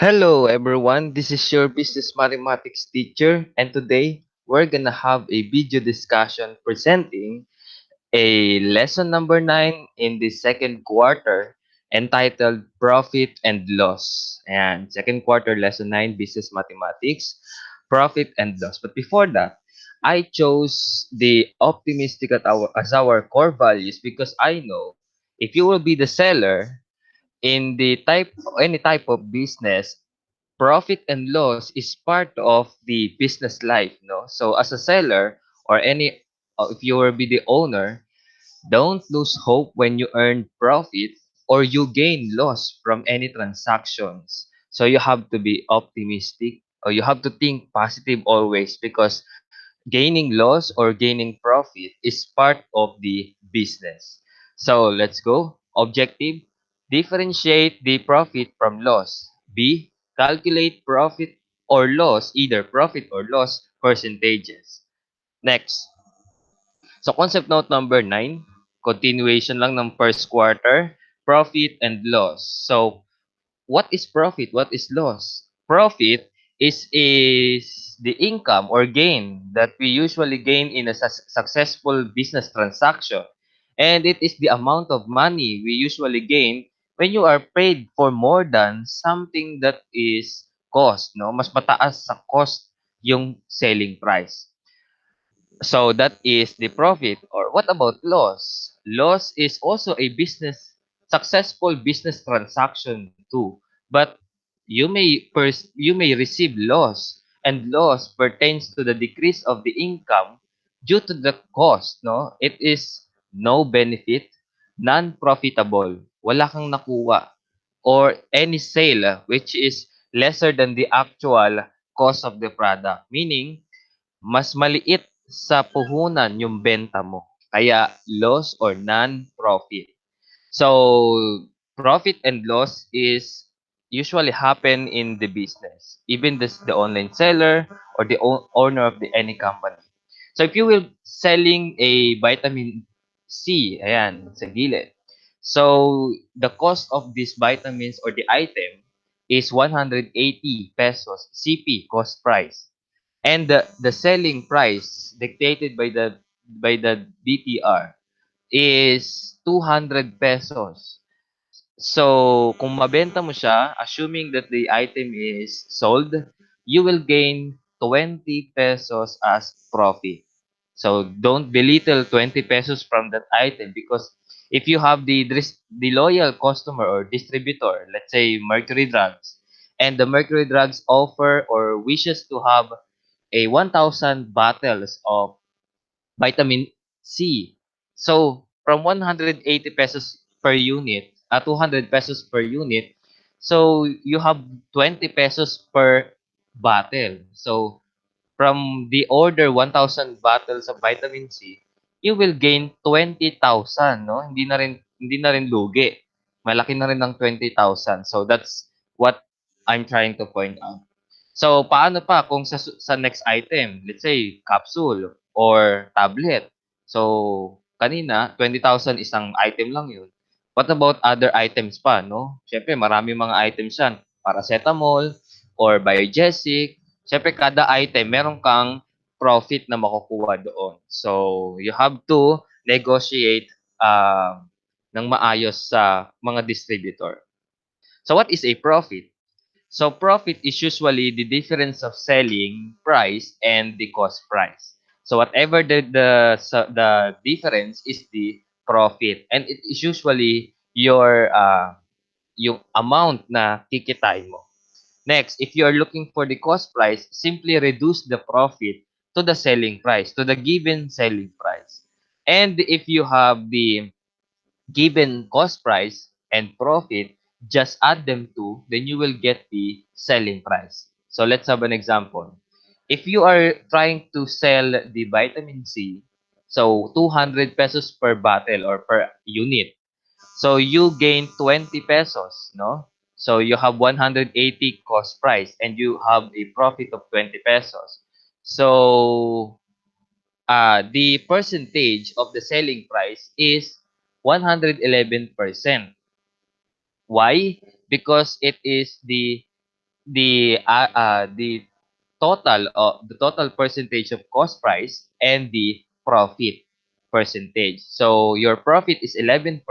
Hello everyone, this is your business mathematics teacher and today we're gonna have a video discussion presenting a lesson number 9 in the second quarter entitled Profit and Loss. And second quarter lesson 9 business mathematics, profit and loss. But before that, I chose the optimistic as our core values because I know if you will be the seller in the type any type of business, profit and loss is part of the business life, no? So as a seller or any if you will be the owner, don't lose hope when you earn profit or you gain loss from any transactions. So you have to be optimistic or you have to think positive always because gaining loss or gaining profit is part of the business. So let's go. Objective: differentiate the profit from loss. B. Calculate profit or loss, either profit or loss percentages. Next. So concept note number 9, continuation lang ng first quarter, profit and loss. So what is profit? What is loss? Profit is the income or gain that we usually gain in a successful business transaction. And it is the amount of money we usually gain when you are paid for more than something that is cost, no? Mas mataas sa cost yung selling price. So that is the profit. Or what about loss? Loss is also a successful business transaction too. But you may receive loss, and loss pertains to the decrease of the income due to the cost. No, it is no benefit, non-profitable, wala kang nakuha, or any sale which is lesser than the actual cost of the product. Meaning mas maliit sa puhunan yung benta mo. Kaya loss or non-profit. So profit and loss is usually happen in the business, even the online seller or the owner of the any company. So if you will selling a vitamin C, ayan, sa gilid. So the cost of these vitamins or the item is 180 pesos CP cost price. And the selling price dictated by the DTR is 200 pesos. So, kung mabenta mo siya, assuming that the item is sold, you will gain 20 pesos as profit. So, don't belittle 20 pesos from that item because if you have the loyal customer or distributor, let's say Mercury Drugs, and the Mercury Drugs offer or wishes to have a 1,000 bottles of vitamin C. So, from 180 pesos per unit, 200 pesos per unit, so you have 20 pesos per bottle. So, from the order 1,000 bottles of vitamin C, you will gain 20,000, no? Hindi na rin lugi. Malaki na rin ng 20,000. So, that's what I'm trying to point out. So, paano pa kung sa next item, let's say capsule or tablet. So, kanina 20,000 isang item lang 'yun. What about other items pa, no? Siyempre marami mga items 'yan, paracetamol or biogesic. Siyempre kada item meron kang profit na makukuha doon. So, you have to negotiate ng maayos sa mga distributor. So, what is a profit? So profit is usually the difference of selling price and the cost price. So whatever the difference is the profit, and it is usually your yung amount na kikitain mo. Next, if you are looking for the cost price, simply reduce the profit to the selling price, to the given selling price. And if you have the given cost price and profit, just add them to, then you will get the selling price. So let's have an example. If you are trying to sell the vitamin C, so 200 pesos per bottle or per unit. So you gain 20 pesos, no? So you have 180 cost price and you have a profit of 20 pesos. So the percentage of the selling price is 111%. Why? Because it is the the total percentage of cost price and the profit percentage. So your profit is 11%,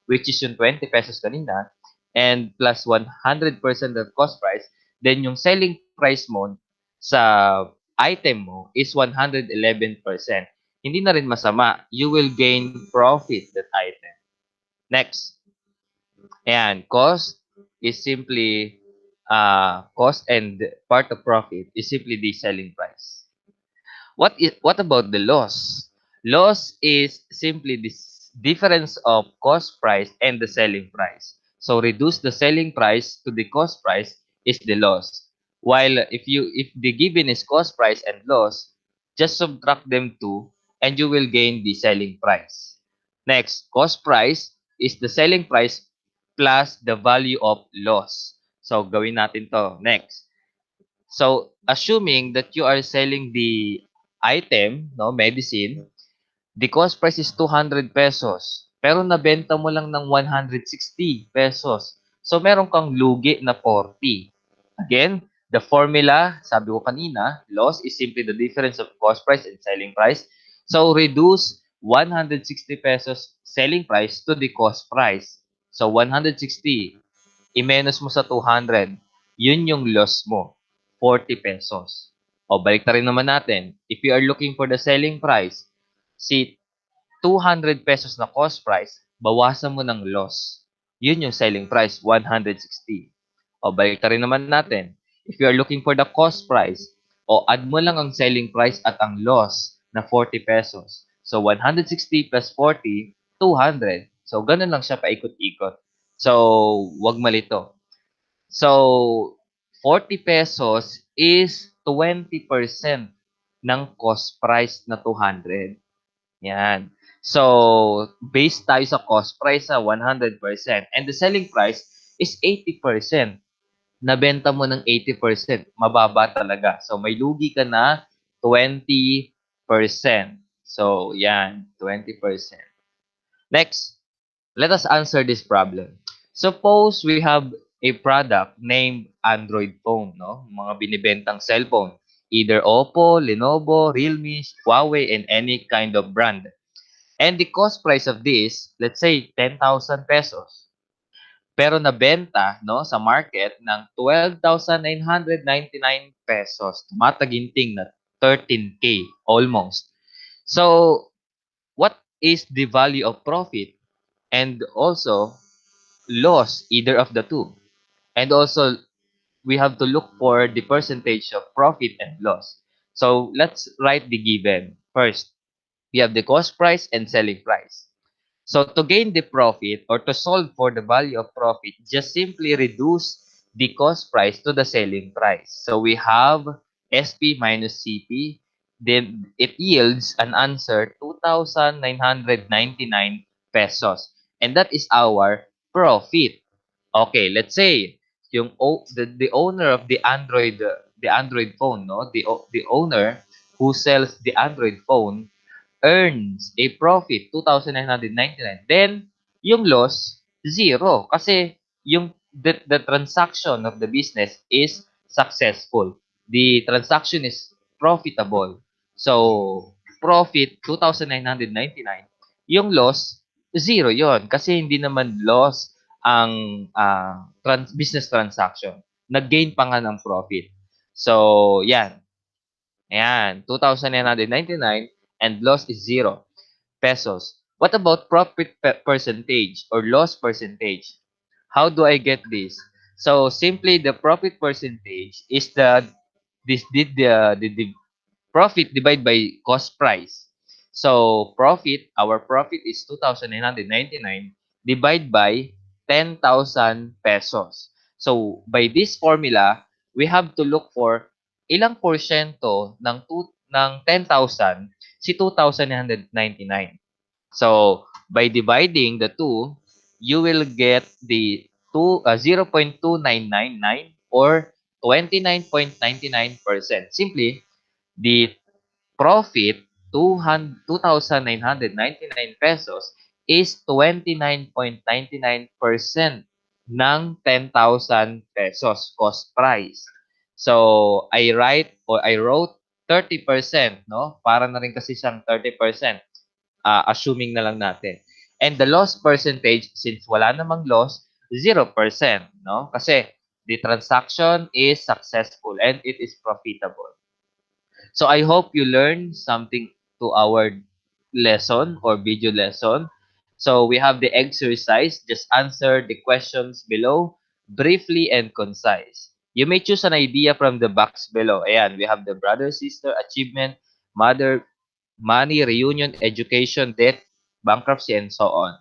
which is yung 20 pesos kanina, and plus 100% of cost price, then yung selling price mo sa item mo is 111%. Hindi na rin masama. You will gain profit that item. Next. And cost and part of profit is simply the selling price. What about the loss? Loss is simply this difference of cost price and the selling price. So reduce the selling price to the cost price is the loss. While if the given is cost price and loss, just subtract them two and you will gain the selling price. Next, cost price is the selling price plus the value of loss. So gawin natin to. Next. So, assuming that you are selling the item, no, medicine, the cost price is 200 pesos. Pero nabenta mo lang ng 160 pesos. So, meron kang lugi na 40. Again, the formula, sabi ko kanina, loss is simply the difference of cost price and selling price. So, reduce 160 pesos selling price to the cost price. So, 160 i-minus mo sa 200, yun yung loss mo, 40 pesos. O, balik rin naman natin. If you are looking for the selling price, si 200 pesos na cost price, bawasan mo ng loss. Yun yung selling price, 160. O, balik rin naman natin. If you are looking for the cost price, o add mo lang ang selling price at ang loss na 40 pesos. So, 160 plus 40, 200. So, ganun lang siya paikot-ikot. So, wag malito. So, 40 pesos is 20% ng cost price na 200. Yan. So, based tayo sa cost price sa 100% and the selling price is 80%. Nabenta mo ng 80%, mababa talaga. So, may lugi ka na 20%. So, yan, 20%. Next, let us answer this problem. Suppose we have a product named Android phone, no? Mga binibentang cellphone, either Oppo, Lenovo, Realme, Huawei, and any kind of brand. And the cost price of this, let's say 10,000 pesos. Pero nabenta, no, sa market ng 12,999 pesos. Tumataginting na 13K almost. So, what is the value of profit and also loss, either of the two? And also, we have to look for the percentage of profit and loss. So, let's write the given. First, we have the cost price and selling price. So to gain the profit or to solve for the value of profit, just simply reduce the cost price to the selling price. So we have SP minus CP, then it yields an answer 2,999 pesos. And that is our profit. Okay, let's say the owner of the Android phone, no, the owner who sells the Android phone earns a profit 2,999. Then yung loss zero kasi the transaction of the business is successful. The transaction is profitable. So profit 2,999. Yung loss zero yon kasi hindi naman loss ang business transaction. Nag-gain pa nga ng profit. So, yan. Ayan, 2,999 and loss is 0 pesos. What about profit percentage or loss percentage? How do I get this? So simply the profit percentage is the profit divided by cost price. So our profit is 2,999 divided by 10,000 pesos. So by this formula, we have to look for ilang porsyento ng 10,000 si 2,999. So by dividing the two, you will get the 0.2999 or 29.99%. Simply, the profit 2,999 pesos is 29.99% ng 10,000 pesos cost price. So, I wrote 30%, no? Para na rin kasi siyang 30%. Assuming na lang natin. And the loss percentage, since wala namang loss, 0%, no? Kasi the transaction is successful and it is profitable. So I hope you learned something to our lesson or video lesson. So we have the exercise. Just answer the questions below briefly and concise. You may choose an idea from the box below. Ayan, we have the brother, sister, achievement, mother, money, reunion, education, debt, bankruptcy, and so on.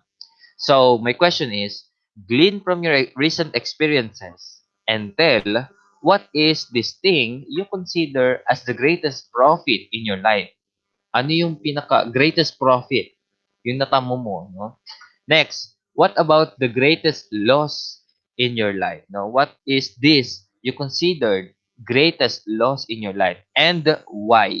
So my question is, glean from your recent experiences and tell what is this thing you consider as the greatest profit in your life. Ano yung pinaka greatest profit? Yung natamo mo, no? Next, what about the greatest loss in your life? No, what is this you considered greatest loss in your life and why?